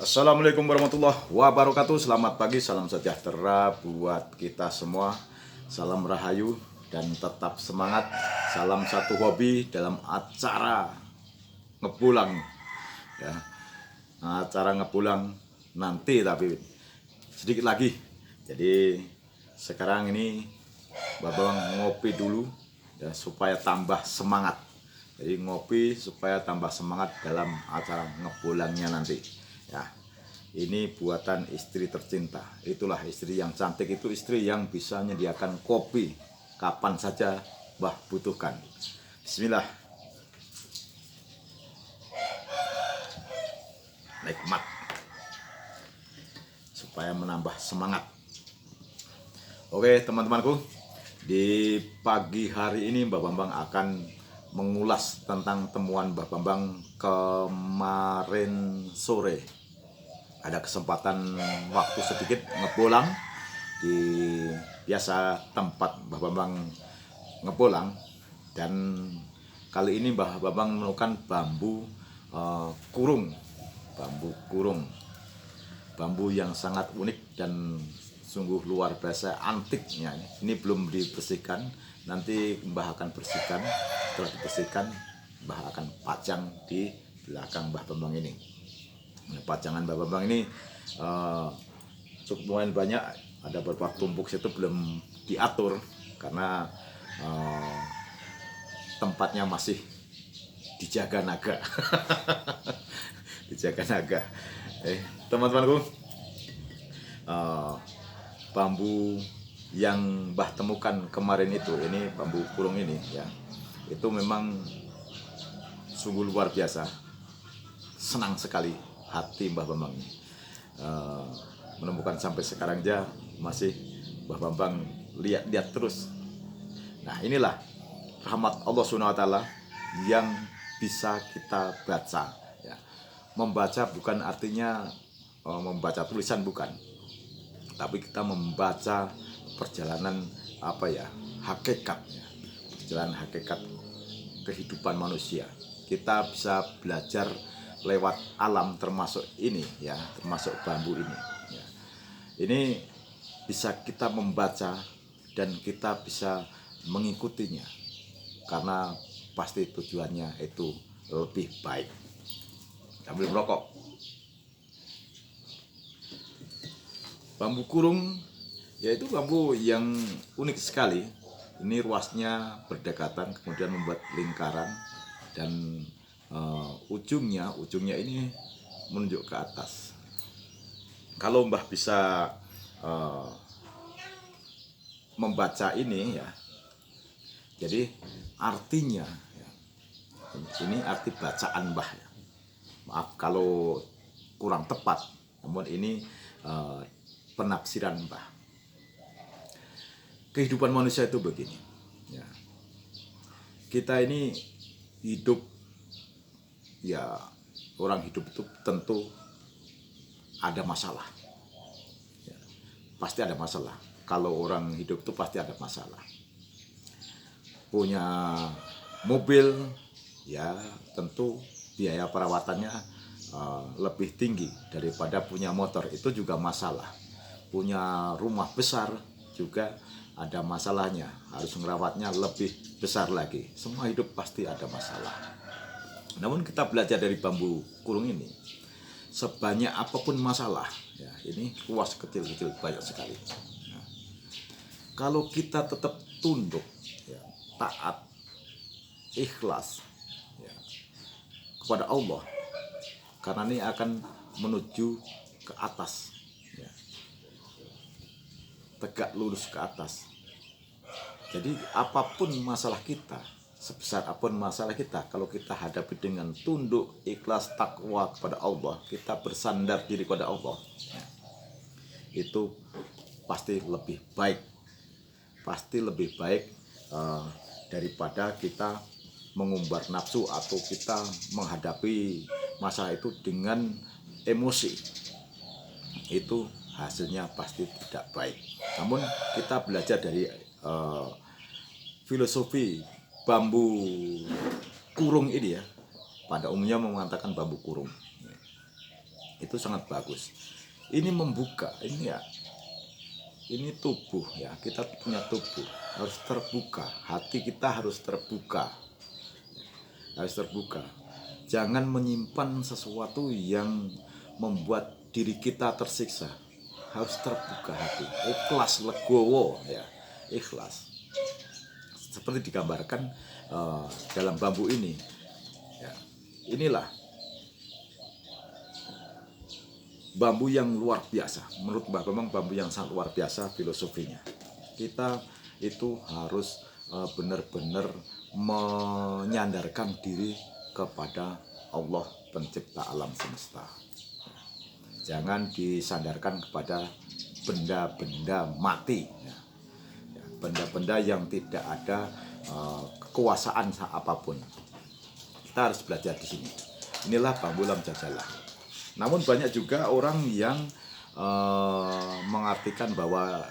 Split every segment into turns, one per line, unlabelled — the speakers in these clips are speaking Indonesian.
Assalamualaikum warahmatullahi wabarakatuh. Selamat pagi, salam sejahtera buat kita semua. Salam rahayu dan tetap semangat. Salam satu hobi dalam acara ngepulang ya. Acara ngepulang nanti tapi sedikit lagi. Jadi sekarang ini Babang ngopi dulu ya supaya tambah semangat. Jadi ngopi supaya tambah semangat dalam acara ngepulangnya nanti. Ya, ini buatan istri tercinta. Itulah istri yang cantik, itu istri yang bisa menyediakan kopi kapan saja Mbah butuhkan. Bismillah. Nikmat. Supaya menambah semangat. Oke teman-temanku, di pagi hari ini Mbah Bambang akan mengulas tentang temuan Mbah Bambang kemarin sore. Ada kesempatan waktu sedikit ngepulang di biasa tempat Mbah Bambang ngepulang, dan kali ini Mbah Bambang menemukan bambu kurung, bambu yang sangat unik dan sungguh luar biasa antiknya. Ini belum dibersihkan, nanti Mbah akan bersihkan. Setelah dibersihkan, Mbah akan pajang di belakang Mbah Bambang ini. Pajangan Mbah Bambang ini cukup lumayan banyak, ada beberapa tumpuk situ belum diatur karena tempatnya masih dijaga naga. Dijaga naga. Teman-temanku, bambu yang Mbah temukan kemarin itu, ini bambu kurung ini ya, itu memang sungguh luar biasa. Senang sekali hati Mbah Bambang menemukan sampai sekarang aja masih Mbah Bambang lihat terus. Nah, inilah rahmat Allah SWT yang bisa kita baca ya. Membaca bukan artinya membaca tulisan, bukan, tapi kita membaca perjalanan hakikatnya, perjalanan hakikat kehidupan manusia. Kita bisa belajar lewat alam, termasuk ini ya, termasuk bambu ini ya. Ini bisa kita membaca dan kita bisa mengikutinya karena pasti tujuannya itu lebih baik. Sambil merokok. Bambu kurung yaitu bambu yang unik sekali. Ini ruasnya berdekatan, kemudian membuat lingkaran, dan ujungnya ini menunjuk ke atas. Kalau Mbah bisa membaca ini ya, jadi artinya ya, ini arti bacaan Mbah ya. Maaf kalau kurang tepat, namun ini penafsiran Mbah. Kehidupan manusia itu begini ya. Kita ini hidup ya, orang hidup itu tentu ada masalah ya, pasti ada masalah. Kalau orang hidup itu pasti ada masalah. Punya mobil ya, tentu biaya perawatannya lebih tinggi daripada punya motor, itu juga masalah. Punya rumah besar juga ada masalahnya, harus merawatnya lebih besar lagi. Semua hidup pasti ada masalah. Namun kita belajar dari bambu kurung ini, sebanyak apapun masalah ya, ini luas kecil-kecil banyak sekali. Nah, kalau kita tetap tunduk ya, taat, ikhlas ya, kepada Allah, karena ini akan menuju ke atas ya, tegak lurus ke atas. Jadi apapun masalah kita, sebesar apapun masalah kita, kalau kita hadapi dengan tunduk, ikhlas, takwa kepada Allah, kita bersandar diri kepada Allah ya, itu pasti lebih baik. Pasti lebih baik daripada kita mengumbar nafsu atau kita menghadapi masalah itu dengan emosi. Itu hasilnya pasti tidak baik. Namun kita belajar dari filosofi bambu kurung ini ya, pada umumnya mengatakan bambu kurung. Itu sangat bagus. Ini membuka, ini ya, ini tubuh ya, kita punya tubuh harus terbuka, hati kita harus terbuka, jangan menyimpan sesuatu yang membuat diri kita tersiksa. Harus terbuka hati, ikhlas, legowo ya, ikhlas, seperti digambarkan dalam bambu ini ya. Inilah bambu yang luar biasa. Menurut Mbah Bambang, bambu yang sangat luar biasa filosofinya. Kita itu harus benar-benar menyandarkan diri kepada Allah pencipta alam semesta. Jangan disandarkan kepada benda-benda mati, benda-benda yang tidak ada kekuasaan apapun. Kita harus belajar di sini. Inilah bambu lam jajalah. Namun banyak juga orang yang mengartikan bahwa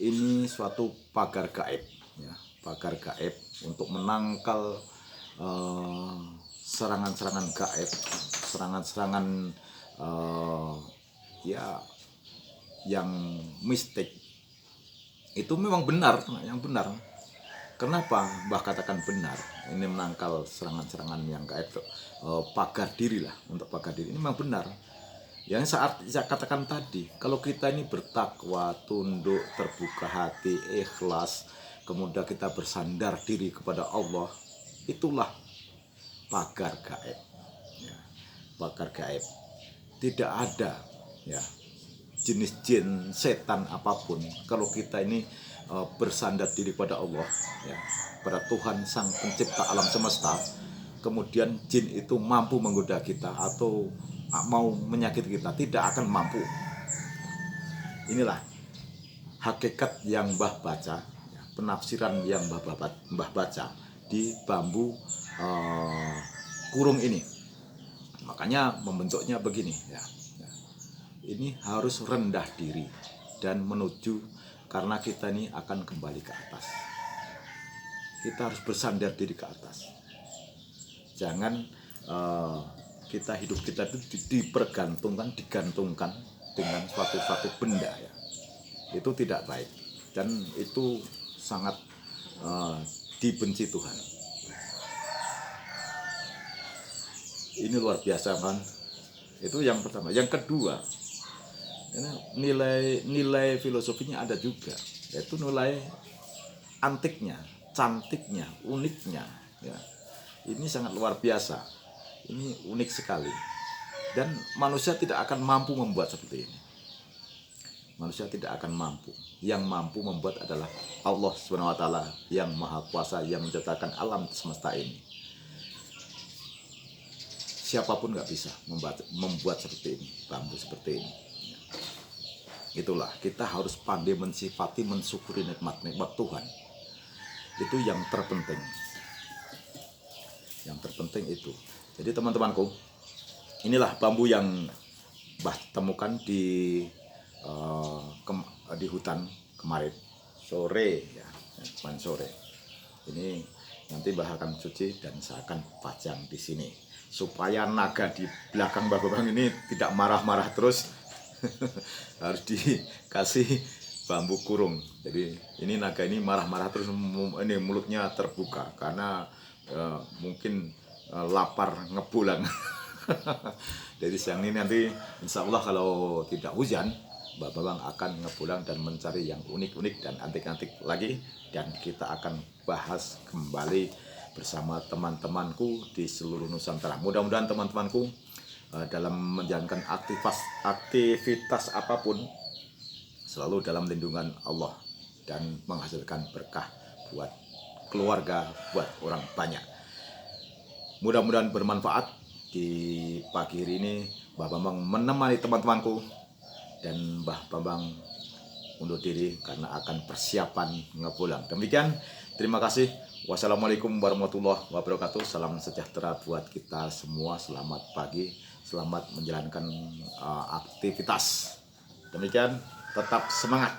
ini suatu pagar gaib, ya, pagar gaib untuk menangkal serangan-serangan gaib, serangan-serangan ya yang mistik. Itu memang benar, yang benar. Kenapa Mbah katakan benar? Ini menangkal serangan-serangan yang gaib, pagar diri lah, untuk pagar diri. Ini memang benar. Yang saat saya katakan tadi, kalau kita ini bertakwa, tunduk, terbuka hati, ikhlas, kemudian kita bersandar diri kepada Allah, itulah pagar gaib. Ya, pagar gaib. Tidak ada ya jenis jin, setan apapun. Kalau kita ini bersandar diri pada Allah, ya, pada Tuhan Sang Pencipta alam semesta, kemudian jin itu mampu menggoda kita atau mau menyakiti kita, tidak akan mampu. Inilah hakikat yang Mbah baca, ya, penafsiran yang Mbah baca di bambu kurung ini. Makanya membentuknya begini, ya. Ini harus rendah diri dan menuju, karena kita ini akan kembali ke atas. Kita harus bersandar diri ke atas. Jangan kita hidup kita itu digantungkan dengan suatu benda, ya. Itu tidak baik dan itu sangat dibenci Tuhan. Ini luar biasa kan? Itu yang pertama. Yang kedua, ini nilai filosofinya ada juga, yaitu nilai antiknya, cantiknya, uniknya, ya. Ini sangat luar biasa, ini unik sekali, dan manusia tidak akan mampu membuat seperti ini. Manusia tidak akan mampu. Yang mampu membuat adalah Allah SWT yang Maha Kuasa, yang menciptakan alam semesta ini. Siapapun nggak bisa membuat seperti ini, bambu seperti ini. Itulah, kita harus pandai mensifati, mensyukuri nikmat-nikmat Tuhan. Itu yang terpenting. Yang terpenting itu. Jadi teman-temanku, inilah bambu yang Mbah temukan di hutan kemarin sore, ya, kemarin sore. Ini nanti Mbah akan cuci dan saya akan pajang di sini supaya naga di belakang Mbah Bambang ini tidak marah-marah terus. Harus dikasih bambu kurung. Jadi ini naga ini marah-marah terus, ini mulutnya terbuka karena mungkin lapar ngebulang. Jadi siang ini nanti insya Allah kalau tidak hujan, Mbah Bambang akan ngebulang dan mencari yang unik-unik dan antik-antik lagi, dan kita akan bahas kembali bersama teman-temanku di seluruh Nusantara. Mudah-mudahan teman-temanku dalam menjalankan aktivitas apapun selalu dalam lindungan Allah dan menghasilkan berkah buat keluarga, buat orang banyak. Mudah-mudahan bermanfaat. Di pagi hari ini Mbah Bambang menemani teman-temanku, dan Mbah Bambang undur diri karena akan persiapan ngepulang. Demikian, terima kasih. Wassalamualaikum warahmatullahi wabarakatuh. Salam sejahtera buat kita semua. Selamat pagi, selamat menjalankan aktivitas. Demikian, tetap semangat.